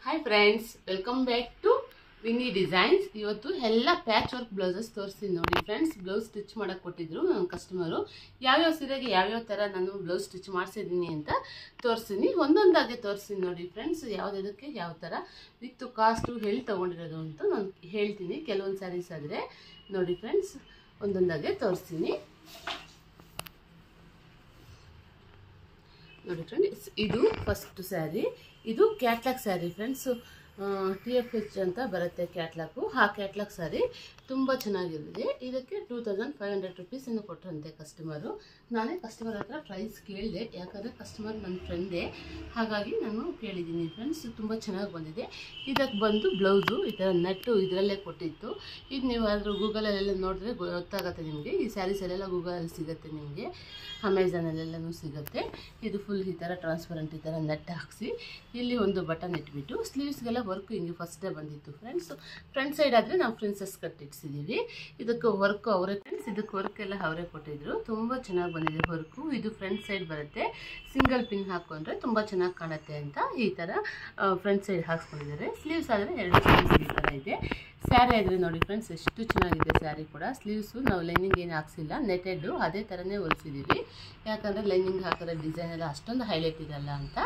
Hi friends, welcome back to Vini designs. ಇವತ್ತು ಎಲ್ಲ patch work blouses ತೋರಿಸ್ತೀನಿ ನೋಡಿ ಫ್ರೆಂಡ್ಸ್. ಬ್ಲೌಸ್ ಸ್ಟಿಚ್ ಮಾಡೋಕ್ಕೆ ಕೊಟ್ಟಿದ್ರು ನನ್ನ ಕಸ್ಟಮರು. ಯಾವ್ಯಾವ ಸೀರೆಗೆ ಯಾವ್ಯಾವ ಥರ ನಾನು ಬ್ಲೌಸ್ ಸ್ಟಿಚ್ ಮಾಡಿಸಿದ್ದೀನಿ ಅಂತ ತೋರಿಸ್ತೀನಿ. ಒಂದೊಂದಾಗೆ ತೋರಿಸ್ತೀನಿ ನೋಡಿ ಫ್ರೆಂಡ್ಸ್. ಯಾವುದಕ್ಕೆ ಯಾವ ಥರ ವಿತ್ ಕಾಸ್ಟು ಎಲ್ಲಿ ತೊಗೊಂಡಿರೋದು ಅಂತ ನಾನು ಹೇಳ್ತೀನಿ. ಕೆಲವೊಂದು ಸ್ಯಾರೀಸ್ ಆದರೆ ನೋಡಿ ಫ್ರೆಂಡ್ಸ್, ಒಂದೊಂದಾಗೆ ತೋರಿಸ್ತೀನಿ ನೋಡಿ ಫ್ರೆಂಡ್ಸ್. ಇದು ಫಸ್ಟ್ ಸ್ಯಾರಿ. ಇದು ಕ್ಯಾಟ್ಲಾಗ್ ಸ್ಯಾರಿ ಫ್ರೆಂಡ್ಸ್. TFH ಅಂತ ಬರುತ್ತೆ ಕ್ಯಾಟ್ಲಾಗು. ಆ ಕ್ಯಾಟ್ಲಾಗ್ ಸ್ಯಾರಿ ತುಂಬ ಚೆನ್ನಾಗಿರುತ್ತೆ. ಇದಕ್ಕೆ 2500 ರುಪೀಸನ್ನು ಕೊಟ್ಟರಂತೆ ಕಸ್ಟಮರು. ನಾನೇ ಕಸ್ಟಮರ್ ಹತ್ರ ಪ್ರೈಸ್ ಕೇಳಿದೆ, ಯಾಕಂದರೆ ಕಸ್ಟಮರ್ ನನ್ನ ಫ್ರೆಂಡೇ, ಹಾಗಾಗಿ ನಾನು ಕೇಳಿದ್ದೀನಿ ಫ್ರೆಂಡ್ಸ್. ತುಂಬ ಚೆನ್ನಾಗಿ ಬಂದಿದೆ. ಇದಕ್ಕೆ ಬಂದು ಬ್ಲೌಸು ಈ ಥರ ನೆಟ್ಟು ಇದರಲ್ಲೇ ಕೊಟ್ಟಿತ್ತು. ಇದು ನೀವು ಆದರೂ ಗೂಗಲಲ್ಲೆಲ್ಲ ನೋಡಿದ್ರೆ ಗೊತ್ತಾಗುತ್ತೆ ನಿಮಗೆ. ಈ ಸ್ಯಾರೀಸ್ ಎಲ್ಲ ಗೂಗಲಲ್ಲಿ ಸಿಗುತ್ತೆ ನಿಮಗೆ, ಅಮೆಝಾನಲ್ಲೆಲ್ಲನೂ ಸಿಗುತ್ತೆ. ಇದು ಫುಲ್ ಈ ಥರ ಟ್ರಾನ್ಸ್ಪರೆಂಟ್ ಈ ಥರ ನೆಟ್ ಹಾಕಿಸಿ ಇಲ್ಲಿ ಒಂದು ಬಟನ್ ಇಟ್ಬಿಟ್ಟು ಸ್ಲೀವ್ಸ್ಗೆಲ್ಲ ವರ್ಕ್ ಹಿಂಗೆ ಫಸ್ಟ್ ಡೇ ಬಂದಿತ್ತು ಫ್ರೆಂಡ್ಸ್. ಫ್ರಂಟ್ ಸೈಡ್ ಆದರೆ ನಾವು ಪ್ರಿನ್ಸಸ್ ಕಟ್ ಇಟ್ಸಿದ್ದೀವಿ. ಇದಕ್ಕೆ ವರ್ಕ್ ಅವರೇ ಫ್ರೆಂಡ್ಸ್. ಇದಕ್ಕೆ ವರ್ಕ್ ಎಲ್ಲ ಅವರೇ ಕೊಟ್ಟಿದ್ರು. ತುಂಬ ಚೆನ್ನಾಗಿ ಬಂದಿದೆ ವರ್ಕು. ಇದು ಫ್ರಂಟ್ ಸೈಡ್ ಬರುತ್ತೆ. ಸಿಂಗಲ್ ಪಿನ್ ಹಾಕ್ಕೊಂಡ್ರೆ ತುಂಬ ಚೆನ್ನಾಗಿ ಕಾಣುತ್ತೆ ಅಂತ ಈ ಥರ ಫ್ರಂಟ್ ಸೈಡ್ ಹಾಕ್ಸ್ಕೊಂಡಿದ್ದಾರೆ. ಸ್ಲೀವ್ಸ್ ಆದರೆ 2 ಸ್ಲೀವ್ಸ್ ಈ ಥರ ಇದೆ. ಸ್ಯಾರಿ ಆದರೆ ನೋಡಿ ಫ್ರೆಂಡ್ಸ್, ಎಷ್ಟು ಚೆನ್ನಾಗಿದೆ ಸ್ಯಾರಿ ಕೂಡ. ಸ್ಲೀವ್ಸು ನಾವು ಲೈನಿಂಗ್ ಏನು ಹಾಕ್ಸಿಲ್ಲ, ನೆಟೆಡ್ಡು ಅದೇ ಥರನೇ ಹೊಲಿಸಿದ್ದೀವಿ. ಯಾಕಂದರೆ ಲೈನಿಂಗ್ ಹಾಕಿರೋ ಡಿಸೈನ್ ಎಲ್ಲ ಅಷ್ಟೊಂದು ಹೈಲೈಟ್ ಇರಲ್ಲ ಅಂತ,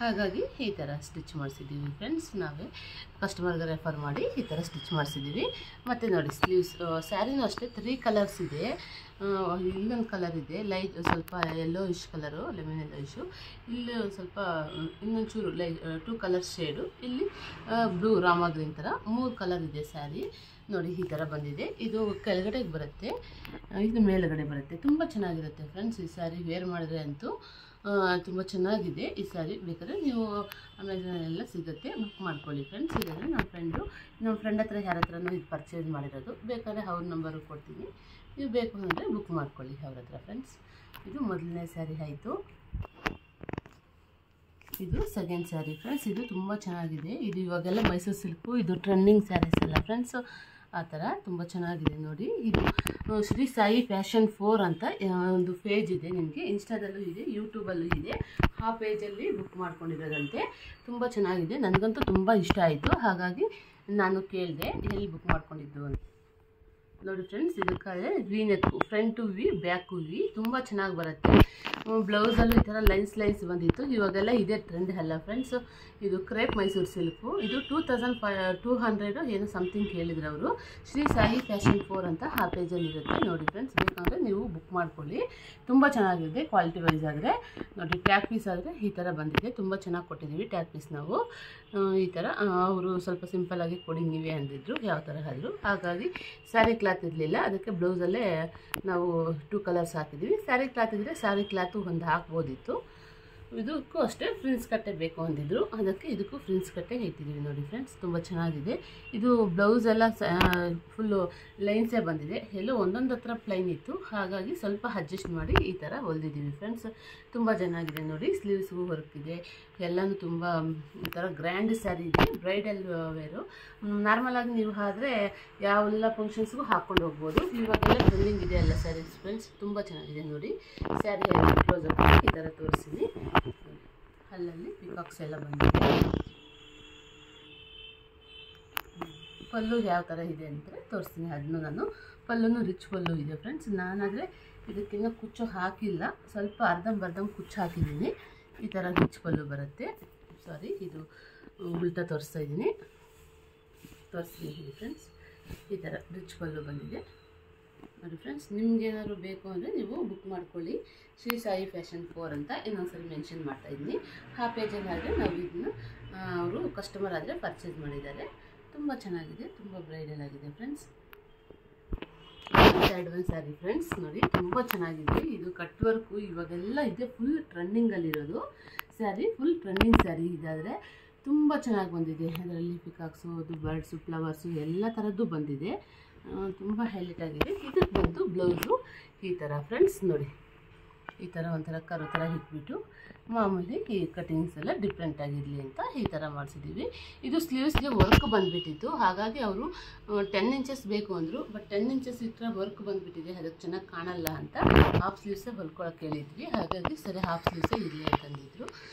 ಹಾಗಾಗಿ ಈ ಥರ ಸ್ಟಿಚ್ ಮಾಡಿಸಿದ್ದೀವಿ ಫ್ರೆಂಡ್ಸ್. ನಾವೇ ಕಸ್ಟಮರ್ಗೆ ರೆಫರ್ ಮಾಡಿ ಈ ಥರ ಸ್ಟಿಚ್ ಮಾಡಿಸಿದ್ದೀವಿ. ಮತ್ತು ನೋಡಿ ಸ್ಲೀವ್ಸ್ ಸ್ಯಾರಿನೂ ಅಷ್ಟೇ 3 ಕಲರ್ಸ್ ಇದೆ. ಇಲ್ಲೊಂದು ಕಲರ್ ಇದೆ ಲೈಟ್ ಸ್ವಲ್ಪ ಯೆಲ್ಲೋ ಇಶ್ ಕಲರು, ಲೆಮನ್ ಯೆಲ್ಲೋ ಇಶು. ಇಲ್ಲಿ ಸ್ವಲ್ಪ ಇನ್ನೊಂಚೂರು 2 ಕಲರ್ ಶೇಡು. ಇಲ್ಲಿ ಬ್ಲೂ ರಾಮ ಗ್ರೀನ್ ಥರ 3 ಕಲರ್ ಇದೆ ಸ್ಯಾರಿ. ನೋಡಿ ಈ ಥರ ಬಂದಿದೆ. ಇದು ಕೆಳಗಡೆಗೆ ಬರುತ್ತೆ, ಇದು ಮೇಲುಗಡೆ ಬರುತ್ತೆ. ತುಂಬ ಚೆನ್ನಾಗಿರುತ್ತೆ ಫ್ರೆಂಡ್ಸ್. ಈ ಸ್ಯಾರಿ ವೇರ್ ಮಾಡಿದ್ರೆ ಅಂತೂ ತುಂಬ ಚೆನ್ನಾಗಿದೆ ಈ ಸ್ಯಾರಿ. ಬೇಕಾದರೆ ನೀವು ಅಮೆಝಾನೆಲ್ಲ ಸಿಗುತ್ತೆ, ಬುಕ್ ಮಾಡ್ಕೊಳ್ಳಿ ಫ್ರೆಂಡ್ಸ್. ಇದಾದರೆ ನಮ್ಮ ಫ್ರೆಂಡ್ ಹತ್ರ ಯಾರ ಹತ್ರನೂ ಇದು ಪರ್ಚೇಸ್ ಮಾಡಿರೋದು. ಬೇಕಾದರೆ ಅವ್ರ ನಂಬರು ಕೊಡ್ತೀನಿ, ನೀವು ಬೇಕು ಅಂದರೆ ಬುಕ್ ಮಾಡ್ಕೊಳ್ಳಿ ಅವ್ರ ಹತ್ರ ಫ್ರೆಂಡ್ಸ್. ಇದು ಮೊದಲನೇ ಸ್ಯಾರಿ ಆಯಿತು. ಇದು ಸೆಕೆಂಡ್ ಸ್ಯಾರಿ ಫ್ರೆಂಡ್ಸ್. ಇದು ತುಂಬ ಚೆನ್ನಾಗಿದೆ. ಇದು ಇವಾಗೆಲ್ಲ ಮೈಸೂರು ಸಿಲ್ಕು, ಇದು ಟ್ರೆಂಡಿಂಗ್ ಸ್ಯಾರೀಸ್ ಎಲ್ಲ ಫ್ರೆಂಡ್ಸ್. ಆ ಥರ ತುಂಬ ಚೆನ್ನಾಗಿದೆ ನೋಡಿ. ಇದು ಶ್ರೀ ಸಾಯಿ ಫ್ಯಾಷನ್ 4 ಅಂತ ಒಂದು ಪೇಜ್ ಇದೆ ನಿಮಗೆ, ಇನ್ಸ್ಟಾದಲ್ಲೂ ಇದೆ, ಯೂಟ್ಯೂಬಲ್ಲೂ ಇದೆ. ಆ ಪೇಜಲ್ಲಿ ಬುಕ್ ಮಾಡ್ಕೊಂಡಿರೋದಂತೆ. ತುಂಬ ಚೆನ್ನಾಗಿದೆ. ನನಗಂತೂ ತುಂಬ ಇಷ್ಟ ಆಯಿತು, ಹಾಗಾಗಿ ನಾನು ಕೇಳಿದೆ ಎಲ್ಲಿ ಬುಕ್ ಮಾಡ್ಕೊಂಡಿದ್ದು ಅಂತ. ನೋಡಿ ಫ್ರೆಂಡ್ಸ್, ಇದಕ್ಕಾದರೆ V neck, front V back V ತುಂಬ ಚೆನ್ನಾಗಿ ಬರುತ್ತೆ. ಬ್ಲೌಸಲ್ಲೂ ಈ ಥರ ಲೈನ್ಸ್ ಬಂದಿತ್ತು. ಇವಾಗೆಲ್ಲ ಇದೇ ಟ್ರೆಂಡ್ ಅಲ್ಲ ಫ್ರೆಂಡ್ಸ್. ಇದು ಕ್ರೇಪ್ ಮೈಸೂರು ಸಿಲ್ಕು. ಇದು 2200 ಏನೋ ಸಮಥಿಂಗ್ ಹೇಳಿದ್ರು ಅವರು. ಶ್ರೀ ಸಾಯಿ ಫ್ಯಾಷನ್ 4 ಅಂತ ಆ ಪೇಜಲ್ಲಿ ಇರುತ್ತೆ ನೋಡಿ ಫ್ರೆಂಡ್ಸ್. ಬೇಕಂದರೆ ನೀವು ಬುಕ್ ಮಾಡ್ಕೊಳ್ಳಿ. ತುಂಬ ಚೆನ್ನಾಗಿದೆ ಕ್ವಾಲಿಟಿ ವೈಸ್ ಆದರೆ. ನೋಡಿ ಟ್ಯಾಗ್ ಪೀಸ್ ಆದರೆ ಈ ಥರ ಬಂದಿದೆ. ತುಂಬ ಚೆನ್ನಾಗಿ ಕೊಟ್ಟಿದ್ದೀವಿ ಟ್ಯಾಗ್ ಪೀಸ್ ನಾವು. ಈ ಥರ ಅವರು ಸ್ವಲ್ಪ ಸಿಂಪಲ್ಲಾಗಿ ಕೊಡಿ ನೀವೇ ಅಂದಿದ್ರು, ಯಾವ ಥರ ಆದರೂ. ಹಾಗಾಗಿ ಸ್ಯಾರಿ ಕ್ಲಾತ್ ಇರಲಿಲ್ಲ, ಅದಕ್ಕೆ ಬ್ಲೌಸಲ್ಲೇ ನಾವು 2 ಕಲರ್ಸ್ ಹಾಕಿದ್ದೀವಿ. ಸ್ಯಾರಿ ಕ್ಲಾತ್ ಇದ್ದರೆ ಸ್ಯಾರಿ ಕ್ಲಾತು ಒಂದು ಹಾಕ್ಬೋದಿತ್ತು. ಇದಕ್ಕೂ ಅಷ್ಟೇ ಫ್ರಿನ್ಸ್ ಕಟ್ಟೆ ಬೇಕು ಅಂದಿದ್ರು, ಅದಕ್ಕೆ ಇದಕ್ಕೂ ಫ್ರಿನ್ಸ್ ಕಟ್ಟೆ ಇಟ್ಟಿದ್ದೀವಿ ನೋಡಿ ಫ್ರೆಂಡ್ಸ್. ತುಂಬ ಚೆನ್ನಾಗಿದೆ. ಇದು ಬ್ಲೌಸ್ ಎಲ್ಲ ಫುಲ್ಲು ಲೈನ್ಸೇ ಬಂದಿದೆ. ಎಲ್ಲೋ ಒಂದೊಂದು ಹತ್ರ ಪ್ಲೈನ್ ಇತ್ತು, ಹಾಗಾಗಿ ಸ್ವಲ್ಪ ಅಡ್ಜಸ್ಟ್ ಮಾಡಿ ಈ ಥರ ಹೊಲ್ದಿದ್ದೀವಿ ಫ್ರೆಂಡ್ಸ್. ತುಂಬ ಚೆನ್ನಾಗಿದೆ ನೋಡಿ. ಸ್ಲೀವ್ಸ್ಗೂ ವರ್ಕ್ ಇದೆ. ಎಲ್ಲನೂ ತುಂಬ ಒಂಥರ ಗ್ರ್ಯಾಂಡ್ ಸ್ಯಾರಿ ಇದೆ. Bridal wear. ನಾರ್ಮಲಾಗಿ ನೀವು ಆದರೆ ಯಾವೆಲ್ಲ ಫಂಕ್ಷನ್ಸ್ಗೂ ಹಾಕ್ಕೊಂಡು ಹೋಗ್ಬೋದು. ಇವಾಗೆಲ್ಲ ಟ್ರೆಂಡಿಂಗ್ ಇದೆ ಎಲ್ಲ ಸ್ಯಾರೀಸ್ ಫ್ರೆಂಡ್ಸ್. ತುಂಬ ಚೆನ್ನಾಗಿದೆ ನೋಡಿ. ಸ್ಯಾರಿ ಕ್ಲೋಸ್ ಅಪ್ ಈ ಥರ ತೋರಿಸ್ತೀನಿ. ಅಲ್ಲಲ್ಲಿ ಪಿಕಾಕ್ಸ್ ಎಲ್ಲ ಬಂದಿದೆ. ಪಲ್ಲು ಯಾವ ಥರ ಇದೆ ಅಂತ ತೋರಿಸ್ತೀನಿ. ಅದನ್ನು ನಾನು ಪಲ್ಲುನು ರಿಚ್ ಪಲ್ಲು ಇದೆ ಫ್ರೆಂಡ್ಸ್. ನಾನಾದರೆ ಇದಕ್ಕಿಂತ ಕುಚ್ಚು ಹಾಕಿಲ್ಲ, ಸ್ವಲ್ಪ ಅರ್ಧಂಬರ್ಧಂ ಕುಚ್ಚು ಹಾಕಿದ್ದೀನಿ. ಈ ಥರ ರಿಚ್ ಪಲ್ಲು ಬರುತ್ತೆ. ಸಾರಿ, ಇದು ಉಲ್ಟಾ ತೋರಿಸ್ತೀನಿ ಫ್ರೆಂಡ್ಸ್. ಈ ಥರ ರಿಚ್ ಪಲ್ಲು ಬಂದಿದೆ ನೋಡಿ ಫ್ರೆಂಡ್ಸ್. ನಿಮ್ಗೇನಾದ್ರು ಬೇಕು ಅಂದರೆ ನೀವು ಬುಕ್ ಮಾಡ್ಕೊಳ್ಳಿ. ಶ್ರೀ ಸಾಯಿ ಫ್ಯಾಷನ್ 4 ಅಂತ ಇನ್ನೊಂದ್ಸರಿ ಮೆನ್ಷನ್ ಮಾಡ್ತಾಯಿದ್ದೀನಿ. ಆ ಪೇಜಲ್ಲಿ ಆದರೆ ನಾವು ಇದನ್ನ ಅವರು ಕಸ್ಟಮರ್ ಆದರೆ ಪರ್ಚೇಸ್ ಮಾಡಿದ್ದಾರೆ. ತುಂಬ ಚೆನ್ನಾಗಿದೆ, ತುಂಬ ಬ್ರೈಡಲ್ ಆಗಿದೆ ಫ್ರೆಂಡ್ಸ್. ಅಡ್ವಾನ್ಸ್ ಸ್ಯಾರಿ ಫ್ರೆಂಡ್ಸ್ ನೋಡಿ, ತುಂಬ ಚೆನ್ನಾಗಿದೆ. ಇದು ಕಟ್ ವರ್ಕು ಇವಾಗೆಲ್ಲ ಇದೆ, ಫುಲ್ ಟ್ರೆಂಡಿಂಗಲ್ಲಿರೋದು ಸ್ಯಾರಿ. ಫುಲ್ ಟ್ರೆಂಡಿಂಗ್ ಸ್ಯಾರಿ ಇದಾದರೆ ತುಂಬ ಚೆನ್ನಾಗಿ ಬಂದಿದೆ. ಅದರಲ್ಲಿ ಪಿಕಾಕ್ಸು, ಅದು ಬರ್ಡ್ಸು, ಫ್ಲವರ್ಸು ಎಲ್ಲ ಥರದ್ದು ಬಂದಿದೆ. ತುಂಬ ಹೈಲೈಟ್ ಆಗಿದೆ. ಇದಕ್ಕೆ ಬಂದು ಬ್ಲೌಸು ಈ ಥರ ಫ್ರೆಂಡ್ಸ್ ನೋಡಿ. ಈ ಥರ ಒಂಥರ ಕರು ಥರ ಇಟ್ಬಿಟ್ಟು ಮಾಮೂಲಿ ಈ ಕಟಿಂಗ್ಸ್ ಎಲ್ಲ ಡಿಫ್ರೆಂಟ್ ಆಗಿರಲಿ ಅಂತ ಈ ಥರ ಮಾಡಿಸಿದ್ದೀವಿ. ಇದು ಸ್ಲೀವ್ಸ್ಗೆ ವರ್ಕ್ ಬಂದುಬಿಟ್ಟಿತ್ತು, ಹಾಗಾಗಿ ಅವರು 10 ಇಂಚಸ್ ಬೇಕು ಅಂದರು. ಬಟ್ 10 ಇಂಚಸ್ ಇಟ್ಟರೆ ವರ್ಕ್ ಬಂದುಬಿಟ್ಟಿದೆ, ಅದಕ್ಕೆ ಚೆನ್ನಾಗಿ ಕಾಣಲ್ಲ ಅಂತ ಹಾಫ್ ಸ್ಲೀವ್ಸೇ ಹೊಲ್ಕೊಳಕ್ಕೆ ಹೇಳಿದ್ವಿ. ಹಾಗಾಗಿ ಸರಿ ಹಾಫ್ ಸ್ಲೀವ್ಸೇ ಇರಲಿ ಅಂತಂದಿದ್ರು.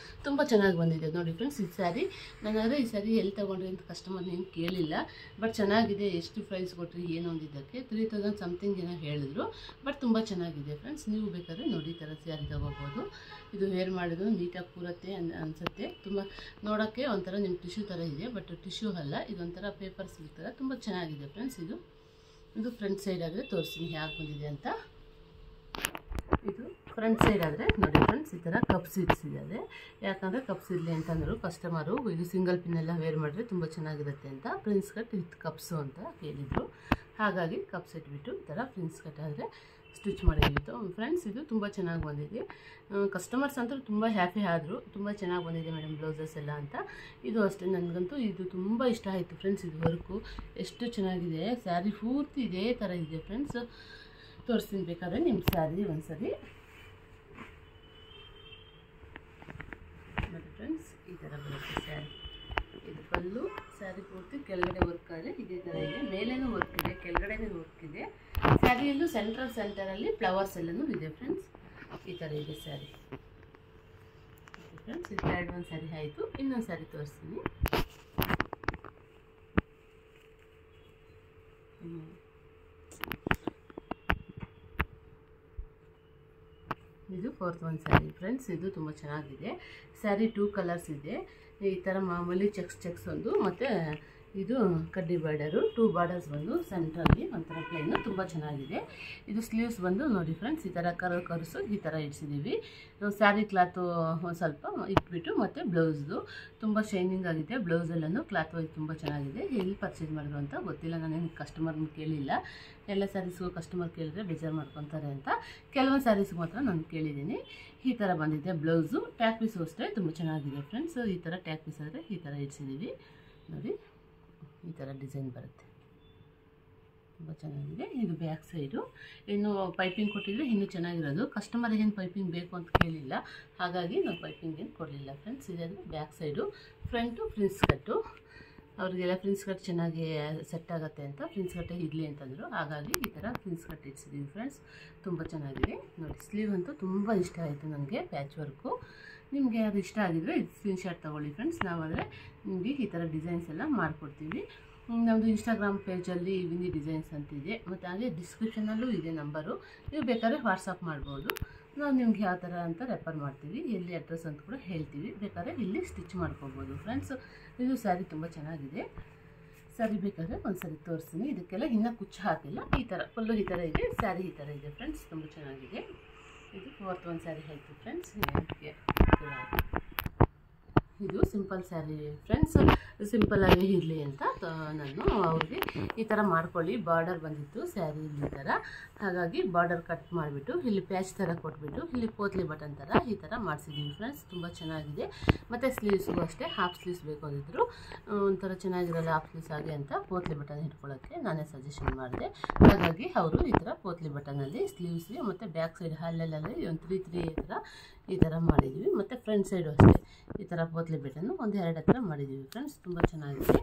ತುಂಬ ಚೆನ್ನಾಗಿ ಬಂದಿದೆ ನೋಡಿ ಫ್ರೆಂಡ್ಸ್ ಈ ಸ್ಯಾರಿ. ನಾನಾದರೆ ಈ ಸ್ಯಾರಿ ಎಲ್ಲಿ ತೊಗೊಂಡ್ರಿ ಅಂತ ಕಸ್ಟಮರ್ ಏನು ಕೇಳಿಲ್ಲ, ಬಟ್ ಚೆನ್ನಾಗಿದೆ. ಎಷ್ಟು ಪ್ರೈಸ್ ಕೊಟ್ಟರಿ ಏನು ಒಂದಿದ್ದಕ್ಕೆ 3000 ಸಮಥಿಂಗ್ ಏನೋ ಹೇಳಿದ್ರು, ಬಟ್ ತುಂಬ ಚೆನ್ನಾಗಿದೆ ಫ್ರೆಂಡ್ಸ್. ನೀವು ಬೇಕಾದ್ರೆ ನೋಡಿ ಈ ಥರ ಸ್ಯಾರಿ ತೊಗೋಬೋದು. ಇದು ವೇರ್ ಮಾಡಿದ್ರು ನೀಟಾಗಿ ಕೂರತ್ತೆ ಅನಿಸುತ್ತೆ. ತುಂಬ ನೋಡೋಕ್ಕೆ ಒಂಥರ ನಿಮ್ಮ ಟಿಶ್ಯೂ ಥರ ಇದೆ, ಬಟ್ ಟಿಶ್ಯೂ ಅಲ್ಲ, ಇದೊಂಥರ ಪೇಪರ್ ಸಿಲ್ಕ್ ಥರ ತುಂಬ ಚೆನ್ನಾಗಿದೆ ಫ್ರೆಂಡ್ಸ್. ಇದು ಫ್ರಂಟ್ ಸೈಡ್ ಆದರೆ ತೋರಿಸ್ತೀನಿ ಹೇಗೆ ಬಂದಿದೆ ಅಂತ. ಇದು ಫ್ರಂಟ್ ಸೈಡ್ ಆದರೆ ನೋಡಿ ಫ್ರೆಂಡ್ಸ್, ಈ ಥರ ಕಪ್ಸ್ ಇಡಿಸಿದ್ದಾರೆ. ಯಾಕಂದರೆ ಕಪ್ಸ್ ಇರಲಿ ಅಂತಂದರು ಕಸ್ಟಮರು. ಇದು ಸಿಂಗಲ್ ಪಿನ್ನೆಲ್ಲ ವೇರ್ ಮಾಡಿದ್ರೆ ತುಂಬ ಚೆನ್ನಾಗಿರುತ್ತೆ ಅಂತ ಪ್ರಿನ್ಸ್ ಕಟ್ ವಿತ್ ಕಪ್ಸು ಅಂತ ಕೇಳಿದರು. ಹಾಗಾಗಿ ಕಪ್ಸ್ ಇಟ್ಬಿಟ್ಟು ಈ ಥರ ಪ್ರಿನ್ಸ್ ಕಟ್ ಆದರೆ ಸ್ಟಿಚ್ ಮಾಡಿತ್ತು ಫ್ರೆಂಡ್ಸ್. ಇದು ತುಂಬ ಚೆನ್ನಾಗಿ ಬಂದಿದೆ. ಕಸ್ಟಮರ್ಸ್ ಅಂತೂ ತುಂಬ ಹ್ಯಾಪಿ ಆದರು, ತುಂಬ ಚೆನ್ನಾಗಿ ಬಂದಿದೆ ಮೇಡಮ್ ಬ್ಲೌಸಸ್ ಎಲ್ಲ ಅಂತ. ಇದು ಅಷ್ಟೇ, ನನಗಂತೂ ಇದು ತುಂಬ ಇಷ್ಟ ಆಯಿತು ಫ್ರೆಂಡ್ಸ್. ಇದು ವರ್ಕು ಎಷ್ಟು ಚೆನ್ನಾಗಿದೆ, ಸ್ಯಾರಿ ಪೂರ್ತಿ ಇದೇ ಥರ ಇದೆ ಫ್ರೆಂಡ್ಸ್. ತೋರಿಸ್ತೀನಿ ಬೇಕಾದ್ರೆ ನಿಮ್ಮ ಸ್ಯಾರಿ ಒಂದ್ಸರಿ ನೋಡಿ ಫ್ರೆಂಡ್ಸ್. ಈ ಥರ ಬರುತ್ತೆ ಸ್ಯಾರಿ. ಇದು ಪಲ್ಲು, ಸ್ಯಾರಿ ಪೂರ್ತಿ ಕೆಳಗಡೆ ವರ್ಕ್ ಆದರೆ ಇದೇ ಥರ ಇದೆ. ಮೇಲೇನೂ ವರ್ಕ್ ಇದೆ, ಕೆಳಗಡೆನೂ ವರ್ಕ್ ಇದೆ. ಸ್ಯಾರಿಯಲ್ಲೂ ಸೆಂಟರಲ್ಲಿ ಫ್ಲವರ್ಸ್ ಎಲ್ಲನೂ ಇದೆ ಫ್ರೆಂಡ್ಸ್. ಈ ಥರ ಇದೆ ಸ್ಯಾರಿ ಫ್ರೆಂಡ್ಸ್. ಇದು ಎರಡು ಒಂದು ಸ್ಯಾರಿ ಆಯಿತು. ಇನ್ನೊಂದು ಸ್ಯಾರಿ ತೋರಿಸ್ತೀನಿ. ಇದು ಫೋರ್ತ್ ಒಂದು ಸ್ಯಾರಿ ಫ್ರೆಂಡ್ಸ್. ಇದು ತುಂಬ ಚೆನ್ನಾಗಿದೆ ಸ್ಯಾರಿ. 2 ಕಲರ್ಸ್ ಇದೆ. ಈ ಥರ ಮಾಮೂಲಿ ಚೆಕ್ಸ್ ಒಂದು, ಮತ್ತು ಇದು ಕಡ್ಡಿ ಬಾರ್ಡರು, 2 ಬಾರ್ಡರ್ಸ್ ಬಂದು ಸೆಂಟ್ರಲ್ಲಿ ಒಂಥರ ಪ್ಲೇನು, ತುಂಬ ಚೆನ್ನಾಗಿದೆ. ಇದು ಸ್ಲೀವ್ಸ್ ಬಂದು ನೋಡಿ ಫ್ರೆಂಡ್ಸ್, ಈ ಥರ ಕರ್ಸು ಈ ಥರ ಇಡಿಸಿದ್ದೀವಿ. ಸ್ಯಾರಿ ಕ್ಲಾತು ಒಂದು ಸ್ವಲ್ಪ ಇಟ್ಬಿಟ್ಟು, ಮತ್ತು ಬ್ಲೌಸ್ದು ತುಂಬ ಶೈನಿಂಗ್ ಆಗಿದೆ. ಬ್ಲೌಸೆಲ್ಲೂ ಕ್ಲಾತ್ ವೈಸ್ ತುಂಬ ಚೆನ್ನಾಗಿದೆ. ಎಲ್ಲಿ ಪರ್ಚೇಸ್ ಮಾಡಿದ್ರು ಅಂತ ಗೊತ್ತಿಲ್ಲ, ನಾನೇನು ಕಸ್ಟಮರ್ನ ಕೇಳಿಲ್ಲ. ಎಲ್ಲ ಸ್ಯಾರೀಸ್ಗೂ ಕಸ್ಟಮರ್ ಕೇಳಿದ್ರೆ ಬೇಜಾರು ಮಾಡ್ಕೊತಾರೆ ಅಂತ ಕೆಲವೊಂದು ಸ್ಯಾರೀಸ್ಗೆ ಮಾತ್ರ ನಾನು ಕೇಳಿದ್ದೀನಿ. ಈ ಥರ ಬಂದಿದೆ ಬ್ಲೌಸು. ಟ್ಯಾಕ್ ಪೀಸು ಅಷ್ಟೇ ತುಂಬ ಚೆನ್ನಾಗಿದೆ ಫ್ರೆಂಡ್ಸ್. ಈ ಥರ ಟ್ಯಾಕ್ ಪೀಸ್ ಆದರೆ ಈ ಥರ ಇಡಿಸಿದ್ದೀವಿ ನೋಡಿ. ಈ ಥರ ಡಿಸೈನ್ ಬರುತ್ತೆ, ತುಂಬ ಚೆನ್ನಾಗಿದೆ. ಇದು ಬ್ಯಾಕ್ ಸೈಡು. ಇನ್ನು ಪೈಪಿಂಗ್ ಕೊಟ್ಟಿದ್ರೆ ಇನ್ನೂ ಚೆನ್ನಾಗಿರೋದು. ಕಸ್ಟಮರ್ ಏನು ಪೈಪಿಂಗ್ ಬೇಕು ಅಂತ ಕೇಳಿಲ್ಲ, ಹಾಗಾಗಿ ನಾವು ಪೈಪಿಂಗ್ ಏನು ಕೊಡಲಿಲ್ಲ ಫ್ರೆಂಡ್ಸ್. ಇದಾದರೆ ಬ್ಯಾಕ್ ಸೈಡು. ಫ್ರಂಟು ಪ್ರಿನ್ಸ್ ಕಟ್ಟು. ಅವ್ರಿಗೆಲ್ಲ ಪ್ರಿನ್ಸ್ ಕಟ್ ಚೆನ್ನಾಗಿ ಸೆಟ್ ಆಗುತ್ತೆ ಅಂತ ಪ್ರಿನ್ಸ್ ಕಟ್ಟೇ ಇರಲಿ ಅಂತಂದರು. ಹಾಗಾಗಿ ಈ ಥರ ಪ್ರಿನ್ಸ್ ಕಟ್ ಇಡ್ಸಿದ್ದೀವಿ ಫ್ರೆಂಡ್ಸ್. ತುಂಬ ಚೆನ್ನಾಗಿದೆ ನೋಡಿ. ಸ್ಲೀವ್ ಅಂತೂ ತುಂಬ ಇಷ್ಟ ಆಯಿತು ನನಗೆ, ಪ್ಯಾಚ್ ವರ್ಕು. ನಿಮಗೆ ಅದು ಇಷ್ಟ ಆಗಿದ್ರೆ ಇದು ಸ್ಕ್ರೀನ್ಶಾಟ್ ತೊಗೊಳ್ಳಿ ಫ್ರೆಂಡ್ಸ್. ನಾವಾದರೆ ನಿಮಗೆ ಈ ಥರ ಡಿಸೈನ್ಸ್ ಎಲ್ಲ ಮಾಡಿಕೊಡ್ತೀವಿ. ನಮ್ಮದು ಇನ್ಸ್ಟಾಗ್ರಾಮ್ ಪೇಜಲ್ಲಿ ವಿನಿ ಡಿಸೈನ್ಸ್ ಅಂತಿದೆ, ಮತ್ತು ಹಾಗೆ ಡಿಸ್ಕ್ರಿಪ್ಷನಲ್ಲೂ ಇದೆ ನಂಬರು. ನೀವು ಬೇಕಾದ್ರೆ ವಾಟ್ಸಪ್ ಮಾಡ್ಬೋದು. ನಾವು ನಿಮ್ಗೆ ಯಾವ ಥರ ಅಂತ ರೆಫರ್ ಮಾಡ್ತೀವಿ, ಎಲ್ಲಿ ಅಡ್ರೆಸ್ ಅಂತ ಕೂಡ ಹೇಳ್ತೀವಿ. ಬೇಕಾದ್ರೆ ಇಲ್ಲಿ ಸ್ಟಿಚ್ ಮಾಡ್ಕೊಬೋದು ಫ್ರೆಂಡ್ಸ್. ಇದು ಸ್ಯಾರಿ ತುಂಬ ಚೆನ್ನಾಗಿದೆ. ಸ್ಯಾರಿ ಬೇಕಾದರೆ ಒಂದು ಸರಿ ತೋರಿಸ್ತೀನಿ. ಇದಕ್ಕೆಲ್ಲ ಇನ್ನೂ ಕುಚ್ಚು ಹಾಕಿಲ್ಲ. ಈ ಥರ ಫುಲ್ಲು ಈ ಥರ ಇದೆ, ಸ್ಯಾರಿ ಈ ಥರ ಇದೆ ಫ್ರೆಂಡ್ಸ್. ತುಂಬ ಚೆನ್ನಾಗಿದೆ. ಇದು ಫೋರ್ತ್ ಒಂದು ಸ್ಯಾರಿ ಆಯಿತು ಫ್ರೆಂಡ್ಸ್. ಇದು ಸಿಂಪಲ್ ಸ್ಯಾರಿ ಫ್ರೆಂಡ್ಸ್. ಸಿಂಪಲ್ಲಾಗಿ ಇರಲಿ ಅಂತ ನಾನು ಅವ್ರಿಗೆ ಈ ಥರ ಮಾಡ್ಕೊಳ್ಳಿ. ಬಾರ್ಡರ್ ಬಂದಿತ್ತು ಸ್ಯಾರಿಲಿ ಈ ಥರ, ಹಾಗಾಗಿ ಬಾರ್ಡರ್ ಕಟ್ ಮಾಡಿಬಿಟ್ಟು ಇಲ್ಲಿ ಪ್ಯಾಚ್ ಥರ ಕೊಟ್ಬಿಟ್ಟು ಇಲ್ಲಿ ಪೋತ್ಲಿ ಬಟನ್ ಥರ ಈ ಥರ ಮಾಡಿಸಿದ್ದೀವಿ ಫ್ರೆಂಡ್ಸ್. ತುಂಬ ಚೆನ್ನಾಗಿದೆ. ಮತ್ತು ಸ್ಲೀವ್ಸ್ಗೂ ಅಷ್ಟೇ ಹಾಫ್ ಸ್ಲೀವ್ಸ್ ಬೇಕು ಅಂದಿದ್ರು. ಒಂಥರ ಚೆನ್ನಾಗಿರಲ್ಲ ಹಾಫ್ ಸ್ಲೀವ್ಸ್ ಆಗಿ ಅಂತ ಪೋತ್ಲಿ ಬಟನ್ ಇಟ್ಕೊಳ್ಳೋಕ್ಕೆ ನಾನೇ ಸಜೆಷನ್ ಮಾಡಿದೆ. ಹಾಗಾಗಿ ಅವರು ಈ ಥರ ಪೋತ್ಲಿ ಬಟನಲ್ಲಿ ಸ್ಲೀವ್ಸ್ಗೆ ಮತ್ತು ಬ್ಯಾಕ್ ಸೈಡ್ ಹಾಲಲ್ಲಿ ಒಂದು 3 ಥರ ಈ ಥರ ಮಾಡಿದ್ವಿ. ಮತ್ತು ಫ್ರಂಟ್ ಸೈಡು ಅಷ್ಟೇ ಈ ಥರ ಪೋತ್ಲಿ ಬಟನ್ನು ಒಂದು 2 ಹತ್ರ ಮಾಡಿದ್ದೀವಿ ಫ್ರೆಂಡ್ಸ್. ತುಂಬ ಚೆನ್ನಾಗಿದೆ.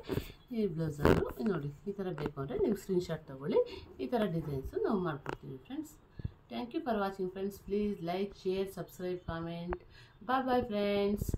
ಈ ಬ್ಲೌಸರು ನೋಡಿ ಈ ಥರ ಬೇಕು ಅಂದರೆ ನೀವು ಸ್ಕ್ರೀನ್ಶಾಟ್ ತೊಗೊಳ್ಳಿ. ಈ ಥರ ಡಿಸೈನ್ಸು ನಾವು ಮಾಡಿಕೊಡ್ತೀವಿ friends. Thank you for watching friends. Please like, share, subscribe, comment. Bye bye friends.